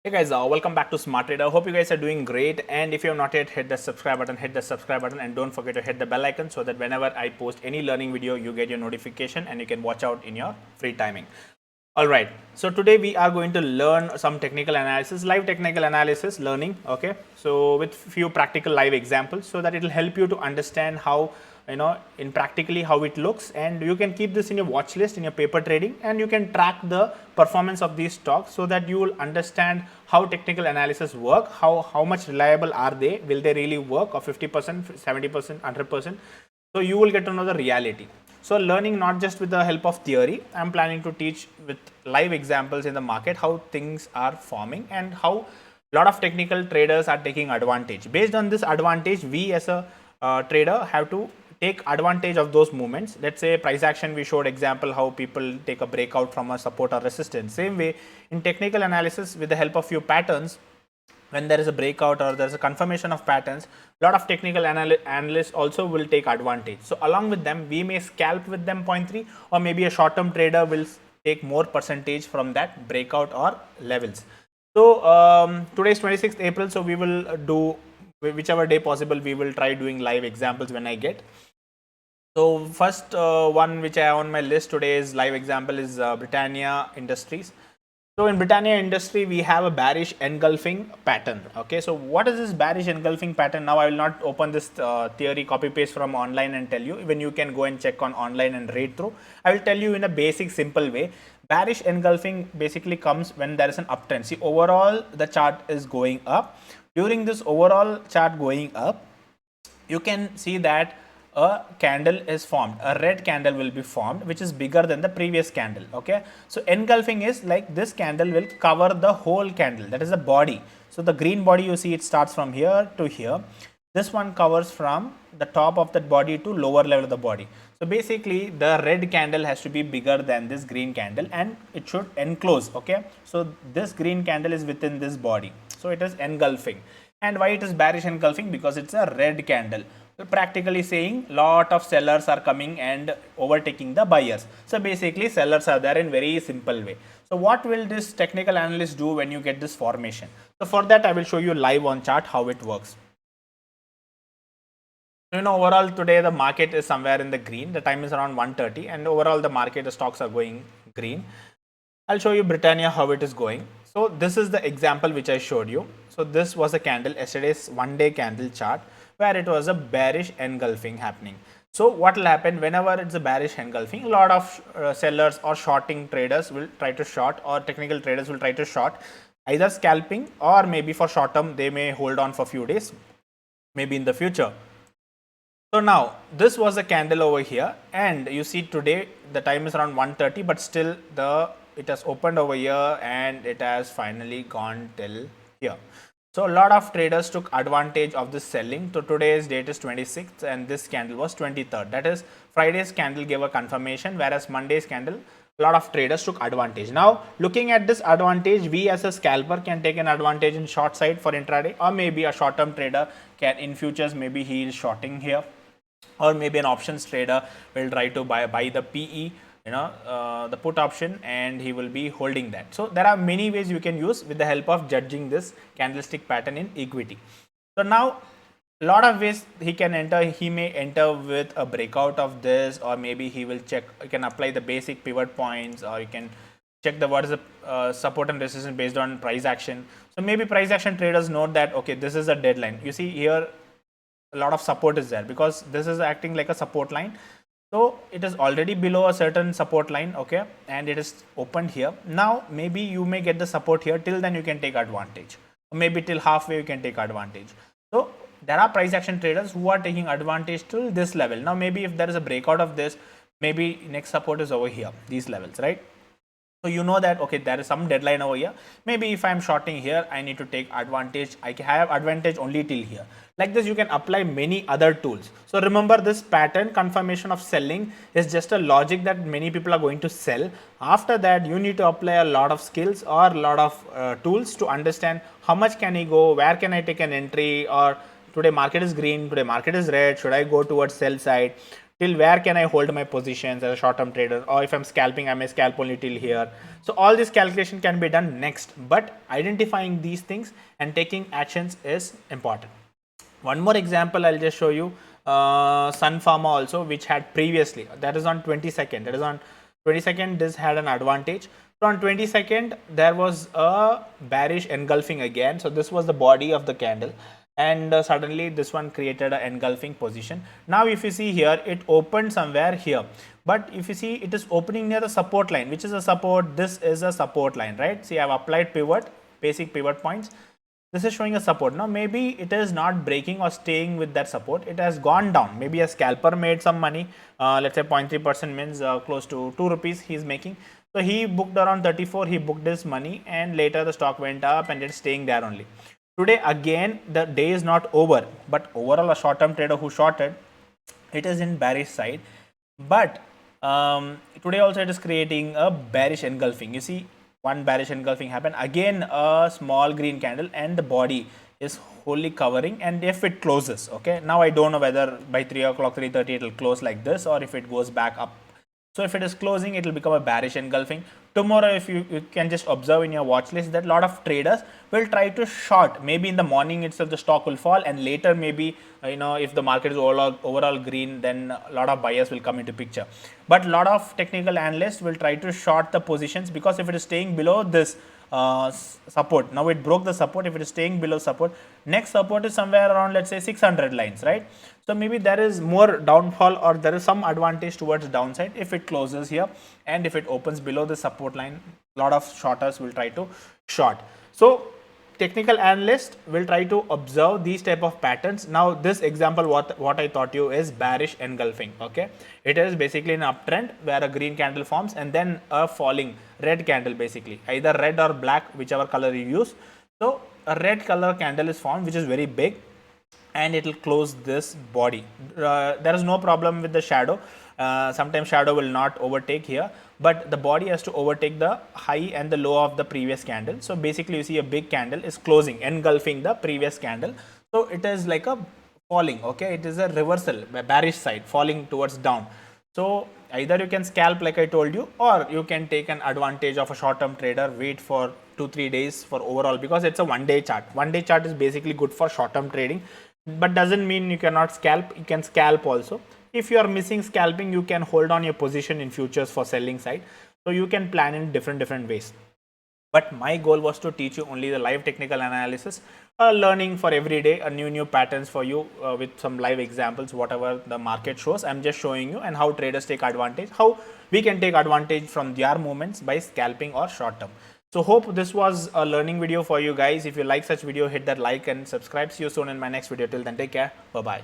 Hey guys, welcome back to Smart Trader. Hope you guys are doing great, and if you have not yet hit the subscribe button, and don't forget to hit the bell icon so that whenever I post any learning video you get your notification and you can watch out in your free timing. Alright, so today we are going to learn some technical analysis, live technical analysis learning, okay, so with few practical live examples so that it will help you to understand how, in practically how it looks, and you can keep this in your watch list in your paper trading, and you can track the performance of these stocks so that you will understand how technical analysis work, how much reliable are they, will they really work, or 50%, 70%, 100%. So you will get to know the reality. So learning not just with the help of theory, I am planning to teach with live examples in the market how things are forming and how a lot of technical traders are taking advantage. Based on this advantage, we as a trader have to take advantage of those movements. Let's say price action, we showed example how people take a breakout from a support or resistance. Same way in technical analysis, with the help of few patterns, when there is a breakout or there is a confirmation of patterns, a lot of technical analysts also will take advantage. So along with them, we may scalp with them 0.3, or maybe a short term trader will take more percentage from that breakout or levels. So today is 26th April, so we will do whichever day possible, we will try doing live examples when I get. So first one which I have on my list today is live example is Britannia Industries. So in Britannia Industry, we have a bearish engulfing pattern. Okay, so what is this bearish engulfing pattern? Now I will not open this theory copy paste from online and tell you. Even you can go and check on online and read through. I will tell you in a basic simple way. Bearish engulfing basically comes when there is an uptrend. See, overall the chart is going up. During this overall chart going up, you can see that a candle is formed, a red candle will be formed, which is bigger than the previous candle. Okay, so engulfing is like this candle will cover the whole candle, that is the body. So the green body, you see, it starts from here to here. This one covers from the top of that body to lower level of the body. So basically the red candle has to be bigger than this green candle and it should enclose. Okay, so this green candle is within this body, so it is engulfing. And why it is bearish engulfing? Because it's a red candle. So practically saying lot of sellers are coming and overtaking the buyers. So basically sellers are there in very simple way. So what will this technical analyst do when you get this formation? So for that I will show you live on chart how it works. So overall today the market is somewhere in the green. The time is around 1:30 and overall the market, the stocks are going green. I'll show you Britannia how it is going. So this is the example which I showed you. So this was a candle, yesterday's 1-day candle chart, where it was a bearish engulfing happening. So what will happen whenever it's a bearish engulfing? A lot of sellers or shorting traders will try to short, or technical traders will try to short, either scalping or maybe for short term they may hold on for few days, maybe in the future. So now this was a candle over here, and you see today the time is around 1:30, but still it has opened over here and it has finally gone till here. So a lot of traders took advantage of this selling. So today's date is 26th and this candle was 23rd. That is, Friday's candle gave a confirmation, whereas Monday's candle, a lot of traders took advantage. Now looking at this advantage, we as a scalper can take an advantage in short side for intraday, or maybe a short term trader can in futures, maybe he is shorting here, or maybe an options trader will try to buy the PE, the put option, and he will be holding that. So there are many ways you can use with the help of judging this candlestick pattern in equity. So now a lot of ways he can enter. He may enter with a breakout of this, or maybe he will check, you can apply the basic pivot points, or you can check the what is the support and resistance based on price action. So maybe price action traders note that, okay, this is a deadline. You see here a lot of support is there because this is acting like a support line. So it is already below a certain support line, okay, and it is opened here. Now maybe you may get the support here, till then you can take advantage, or maybe till halfway you can take advantage. So there are price action traders who are taking advantage till this level. Now maybe if there is a breakout of this, maybe next support is over here, these levels, right? So you know that, okay, there is some deadline over here. Maybe if I am shorting here, I need to take advantage. I have advantage only till here. Like this, you can apply many other tools. So remember, this pattern confirmation of selling is just a logic that many people are going to sell. After that, you need to apply a lot of skills or a lot of tools to understand how much can I go, where can I take an entry, or today market is green, today market is red, should I go towards sell side? till where can I hold my positions as a short term trader, or if I'm scalping, I may scalp only till here. So all this calculation can be done next, but identifying these things and taking actions is important. One more example I'll just show you, Sunpharma also, which had previously, that is on 22nd, that is on 22nd, this had an advantage. So on 22nd, there was a bearish engulfing again. So this was the body of the candle, and suddenly this one created an engulfing position. Now if you see here, it opened somewhere here, but if you see, it is opening near the support line, which is a support. This is a support line, right? See, I've applied pivot, basic pivot points. This is showing a support. Now maybe it is not breaking or staying with that support, it has gone down. Maybe a scalper made some money, let's say 0.3% means close to 2 rupees he is making. So he booked around 34, he booked his money, and later the stock went up and it's staying there only. Today again, the day is not over, but overall a short term trader who shorted, it is in bearish side. But today also it is creating a bearish engulfing. You see, one bearish engulfing happened, again a small green candle, and the body is wholly covering. And if it closes, okay, now I don't know whether by 3 o'clock, 3:30 it will close like this, or if it goes back up. So if it is closing, it will become a bearish engulfing. Tomorrow, if you can just observe in your watch list that a lot of traders will try to short. Maybe in the morning itself the stock will fall, and later maybe if the market is overall green, then a lot of buyers will come into picture. But a lot of technical analysts will try to short the positions, because if it is staying below this support, now it broke the support, if it is staying below support, next support is somewhere around, let's say 600 lines, right? So maybe there is more downfall, or there is some advantage towards downside if it closes here, and if it opens below the support line, a lot of shorters will try to short. So technical analyst will try to observe these type of patterns. Now this example, what I taught you is bearish engulfing. Okay, it is basically an uptrend where a green candle forms and then a falling red candle, basically either red or black, whichever color you use. So a red color candle is formed, which is very big, and it will close this body. There is no problem with the shadow. Sometimes shadow will not overtake here, but the body has to overtake the high and the low of the previous candle. So basically you see a big candle is closing, engulfing the previous candle. So it is like a falling, okay, it is a reversal, bearish side, falling towards down. So either you can scalp like I told you, or you can take an advantage of a short term trader, wait for 2-3 days for overall, because it's a 1-day chart. 1-day chart is basically good for short term trading, but doesn't mean you cannot scalp. You can scalp also. If you are missing scalping, you can hold on your position in futures for selling side. So you can plan in different ways. But my goal was to teach you only the live technical analysis, learning for every day, a new patterns for you with some live examples, whatever the market shows. I'm just showing you, and how traders take advantage, how we can take advantage from their movements by scalping or short term. So hope this was a learning video for you guys. If you like such video, hit that like and subscribe. See you soon in my next video. Till then, take care. Bye bye.